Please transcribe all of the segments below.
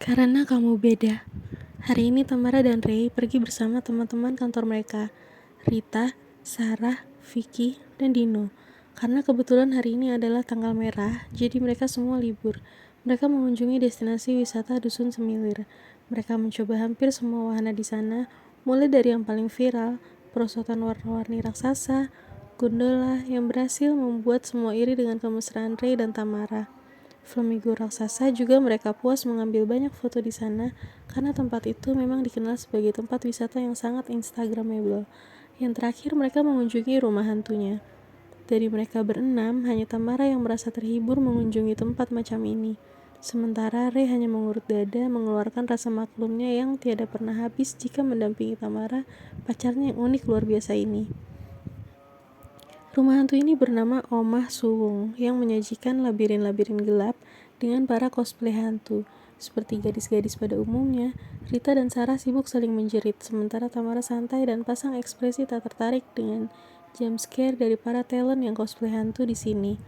Karena kamu beda. Hari ini Tamara dan Ray pergi bersama teman-teman kantor mereka, Rita, Sarah, Vicky, dan Dino. Karena kebetulan hari ini adalah tanggal merah, jadi mereka semua libur. Mereka mengunjungi destinasi wisata Dusun Semilir. Mereka mencoba hampir semua wahana di sana, mulai dari yang paling viral, perosotan warna-warni raksasa, gondola yang berhasil membuat semua iri dengan kemesraan Ray dan Tamara. Flamingo raksasa juga mereka puas mengambil banyak foto di sana karena tempat itu memang dikenal sebagai tempat wisata yang sangat instagramable. Yang terakhir mereka mengunjungi rumah hantunya. Dari mereka berenam, hanya Tamara yang merasa terhibur mengunjungi tempat macam ini. Sementara Ray hanya mengurut dada mengeluarkan rasa maklumnya yang tiada pernah habis jika mendampingi Tamara, pacarnya yang unik luar biasa ini. Rumah hantu ini bernama Omah Suwung yang menyajikan labirin-labirin gelap dengan para cosplay hantu. Seperti gadis-gadis pada umumnya, Rita dan Sarah sibuk saling menjerit, sementara Tamara santai dan pasang ekspresi tak tertarik dengan jump scare dari para talent yang cosplay hantu di sini.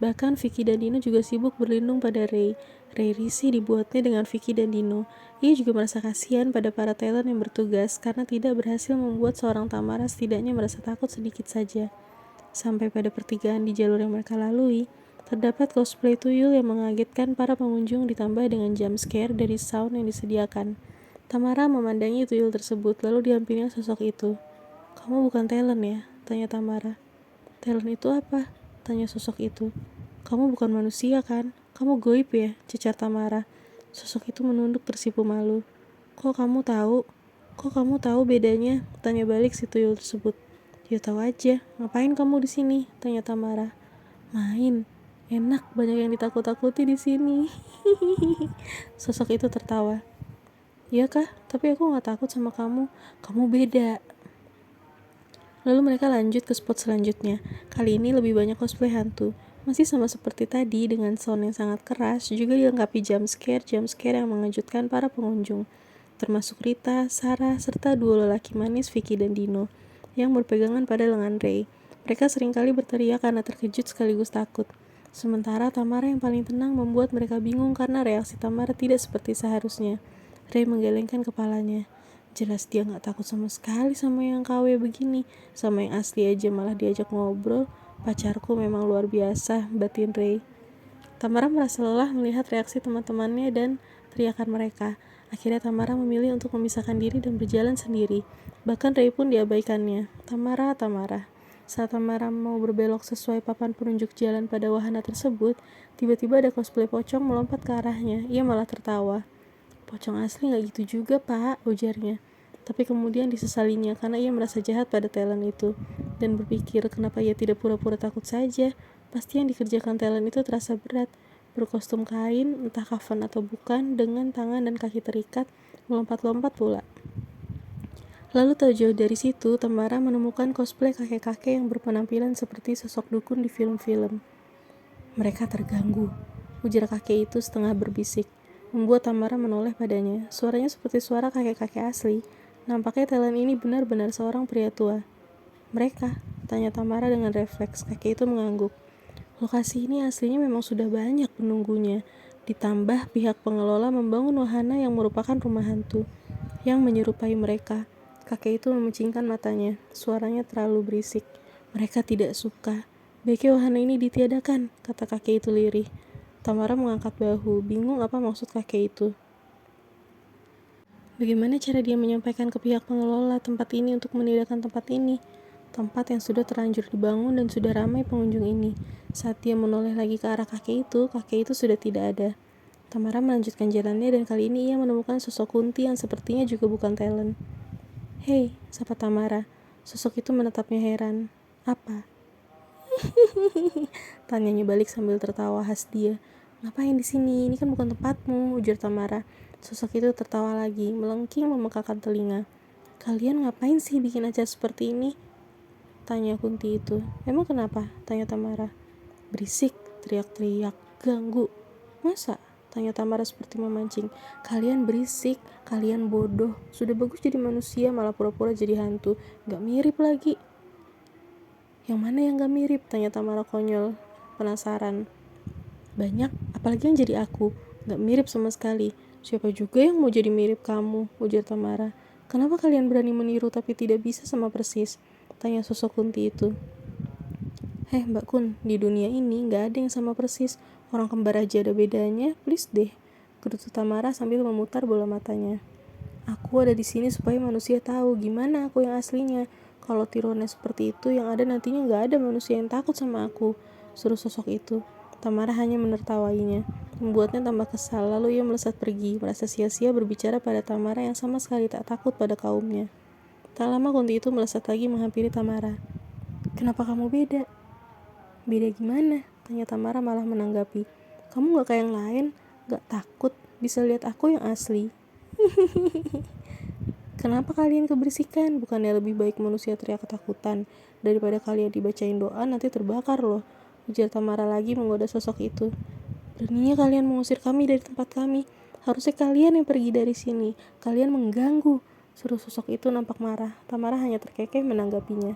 Bahkan Vicky dan Dino juga sibuk berlindung pada Ray. Ray risih dibuatnya dengan Vicky dan Dino. Ia juga merasa kasihan pada para talent yang bertugas karena tidak berhasil membuat seorang Tamara setidaknya merasa takut sedikit saja. Sampai pada pertigaan di jalur yang mereka lalui, terdapat cosplay tuyul yang mengagetkan para pengunjung ditambah dengan jump scare dari sound yang disediakan. Tamara memandangi tuyul tersebut lalu dihampirinya sosok itu. "Kamu bukan talent ya?" tanya Tamara. "Talent itu apa?" tanya sosok itu. "Kamu bukan manusia kan? Kamu goib ya?" cecar Tamara. Sosok itu menunduk tersipu malu. "Kok kamu tahu? Kok kamu tahu bedanya?" tanya balik si tuyul tersebut. "Ya tahu aja. Ngapain kamu di sini?" tanya Tamara. "Main. Enak, banyak yang ditakut-takuti di sini." Sosok itu tertawa. "Iya kah? Tapi aku nggak takut sama kamu. Kamu beda." Lalu mereka lanjut ke spot selanjutnya. Kali ini lebih banyak cosplay hantu. Masih sama seperti tadi dengan sound yang sangat keras, juga dilengkapi jump scare yang mengejutkan para pengunjung. Termasuk Rita, Sarah, serta dua lelaki manis Vicky dan Dino yang berpegangan pada lengan Ray. Mereka seringkali berteriak karena terkejut sekaligus takut. Sementara Tamara yang paling tenang membuat mereka bingung karena reaksi Tamara tidak seperti seharusnya. Ray menggelengkan kepalanya. Jelas dia gak takut sama sekali sama yang KW begini. Sama yang asli aja malah diajak ngobrol. Pacarku memang luar biasa, batin Ray. Tamara merasa lelah melihat reaksi teman-temannya dan teriakan mereka. Akhirnya Tamara memilih untuk memisahkan diri dan berjalan sendiri. Bahkan Ray pun diabaikannya. Tamara. Saat Tamara mau berbelok sesuai papan penunjuk jalan pada wahana tersebut, tiba-tiba ada cosplay pocong melompat ke arahnya. Ia malah tertawa. "Pocong asli gak gitu juga, Pak," ujarnya. Tapi kemudian disesalinya karena ia merasa jahat pada talent itu dan berpikir kenapa ia tidak pura-pura takut saja. Pasti yang dikerjakan talent itu terasa berat. Berkostum kain, entah kafan atau bukan, dengan tangan dan kaki terikat, melompat-lompat pula. Lalu tak jauh dari situ, Tamara menemukan cosplay kakek-kakek yang berpenampilan seperti sosok dukun di film-film. "Mereka terganggu," ujar kakek itu setengah berbisik, membuat Tamara menoleh padanya. Suaranya seperti suara kakek-kakek asli. Nampaknya talent ini benar-benar seorang pria tua. "Mereka?" tanya Tamara dengan refleks. Kakek itu mengangguk. "Lokasi ini aslinya memang sudah banyak penunggunya. Ditambah pihak pengelola membangun wahana yang merupakan rumah hantu yang menyerupai mereka." Kakek itu memecingkan matanya. Suaranya terlalu berisik. "Mereka tidak suka. Baiknya wahana ini ditiadakan," kata kakek itu lirih. Tamara mengangkat bahu, bingung apa maksud kakek itu. Bagaimana cara dia menyampaikan ke pihak pengelola tempat ini untuk meniadakan tempat ini? Tempat yang sudah terlanjur dibangun dan sudah ramai pengunjung ini. Saat dia menoleh lagi ke arah kakek itu sudah tidak ada. Tamara melanjutkan jalannya dan kali ini ia menemukan sosok Kunti yang sepertinya juga bukan talent. "Hei," sapa Tamara. Sosok itu menatapnya heran. "Apa?" tanyanya balik sambil tertawa khas dia. "Ngapain di sini? Ini kan bukan tempatmu," ujar Tamara. Sosok itu tertawa lagi, melengking memekakan telinga. "Kalian ngapain sih bikin acara seperti ini?" tanya Kunti itu. "Emang kenapa?" tanya Tamara. "Berisik, teriak-teriak, ganggu." "Masa?" tanya Tamara seperti memancing. "Kalian berisik, kalian bodoh. Sudah bagus jadi manusia malah pura-pura jadi hantu. Gak mirip lagi." "Yang mana yang gak mirip?" tanya Tamara konyol, penasaran. "Banyak, apalagi yang jadi aku. Gak mirip sama sekali. Siapa juga yang mau jadi mirip kamu, ujar Tamara. Kenapa kalian berani meniru tapi tidak bisa sama persis? Tanya sosok Kunti itu. Mbak Kun, di dunia ini gak ada yang sama persis. Orang kembar aja ada bedanya, please deh. Gerutu Tamara sambil memutar bola matanya. Aku ada di sini supaya manusia tahu gimana aku yang aslinya. Kalau tiruannya seperti itu, yang ada nantinya gak ada manusia yang takut sama aku, suruh sosok itu. Tamara hanya menertawainya, membuatnya tambah kesal. Lalu ia melesat pergi, merasa sia-sia berbicara pada Tamara yang sama sekali tak takut pada kaumnya. Tak lama Kunti itu melesat lagi menghampiri Tamara. Kenapa kamu beda? Beda gimana? Tanya Tamara malah menanggapi. Kamu gak kayak yang lain, gak takut, bisa lihat aku yang asli. Kenapa kalian keberisikan? Bukannya lebih baik manusia teriak ketakutan daripada kalian dibacain doa nanti terbakar loh, ujar Tamara lagi menggoda sosok itu. Beraninya kalian mengusir kami dari tempat kami. Harusnya kalian yang pergi dari sini. Kalian mengganggu, suruh sosok itu nampak marah. Tamara hanya terkekeh menanggapinya.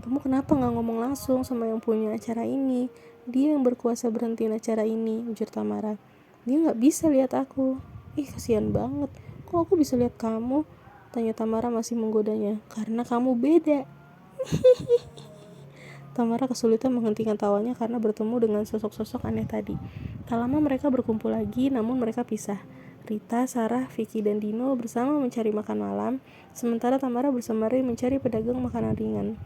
Kamu kenapa gak ngomong langsung sama yang punya acara ini? Dia yang berkuasa berhentiin acara ini, ujar Tamara. Dia gak bisa lihat aku. Kasihan banget. Kok aku bisa lihat kamu? Tanya Tamara masih menggodanya. Karena kamu beda. Tamara kesulitan menghentikan tawanya karena bertemu dengan sosok-sosok aneh tadi. Tak lama mereka berkumpul lagi, namun mereka pisah. Rita, Sarah, Vicky, dan Dino bersama mencari makan malam, sementara Tamara bersama Ray mencari pedagang makanan ringan.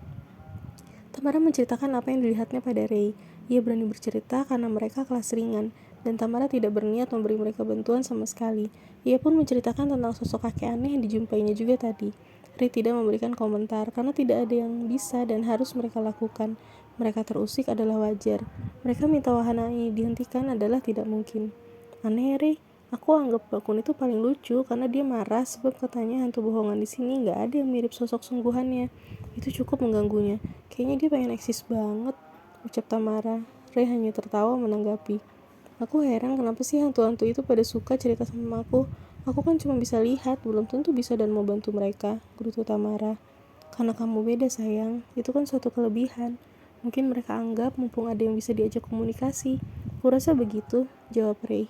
Tamara menceritakan apa yang dilihatnya pada Ray. Ia berani bercerita karena mereka kelas ringan, dan Tamara tidak berniat memberi mereka bantuan sama sekali. Ia pun menceritakan tentang sosok kakek aneh yang dijumpainya juga tadi. Ray tidak memberikan komentar karena tidak ada yang bisa dan harus mereka lakukan. Mereka terusik adalah wajar. Mereka minta wahana ini dihentikan adalah tidak mungkin. Aneh, Ray. Aku anggap Bakun itu paling lucu karena dia marah sebab katanya hantu bohongan di sini nggak ada yang mirip sosok sungguhannya. Itu cukup mengganggunya. Kayaknya dia pengen eksis banget, ucap Tamara. Ray hanya tertawa menanggapi. Aku heran kenapa sih hantu-hantu itu pada suka cerita sama aku. Aku kan cuma bisa lihat, belum tentu bisa dan mau bantu mereka, gerutu Tamara. Karena kamu beda sayang, itu kan suatu kelebihan. Mungkin mereka anggap mumpung ada yang bisa diajak komunikasi. Kurasa begitu, jawab Ray.